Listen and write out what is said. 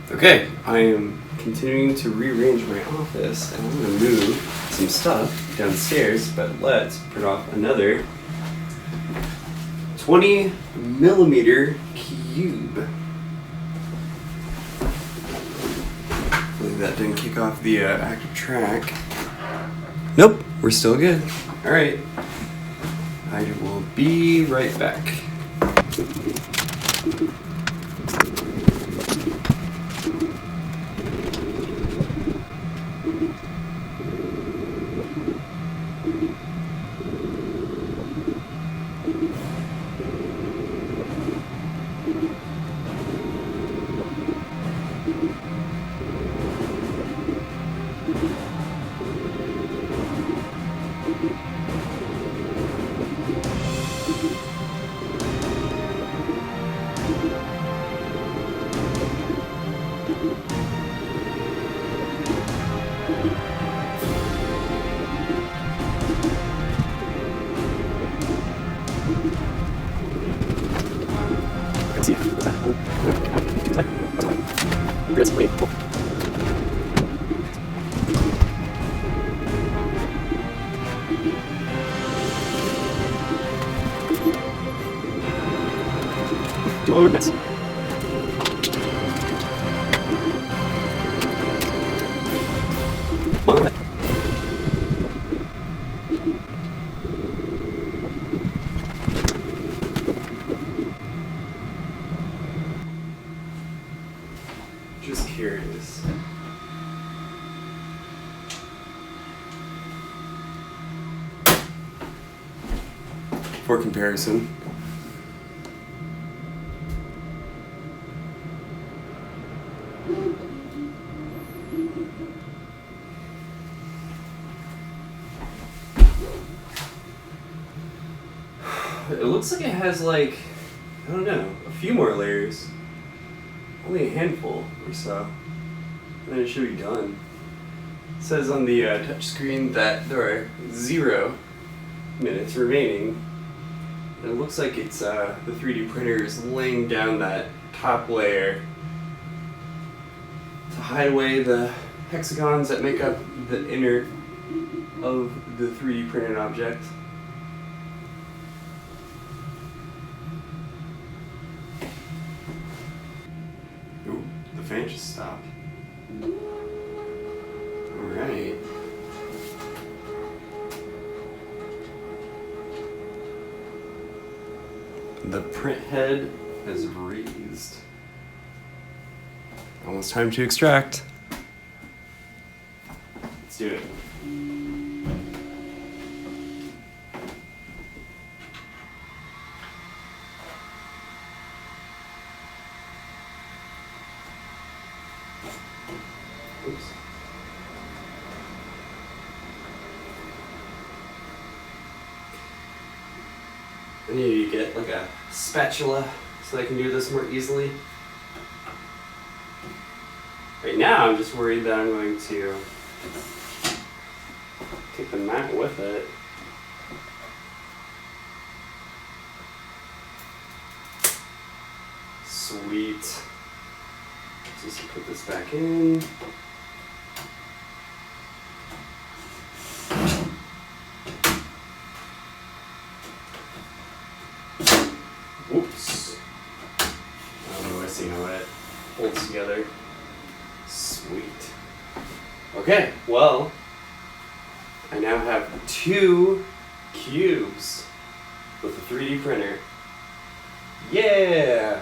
Okay, I am continuing to rearrange my office, and I'm going to move some stuff downstairs, but let's print off another 20 millimeter cube. Hopefully that didn't kick off the active track. Nope, we're still good. Alright, I will be right back. Just curious. For comparison, it looks like it has like, I don't know, a few more layers. Only a handful or so. And then it should be done. It says on the touch screen that there are 0 minutes remaining. And it looks like it's the 3D printer is laying down that top layer to hide away the hexagons that make up the inner of the 3D printed object. Ooh, the fan just stopped. Alright. The print head has raised. Almost time to extract. Let's do it. Oops. I need to get like a spatula so I can do this more easily. Right now I'm just worried that I'm going to take the mat with it. Sweet. Just put this back in. Oops. Oh, I see how it holds together. Sweet. Okay, well, I now have 2 cubes with a 3D printer. Yeah!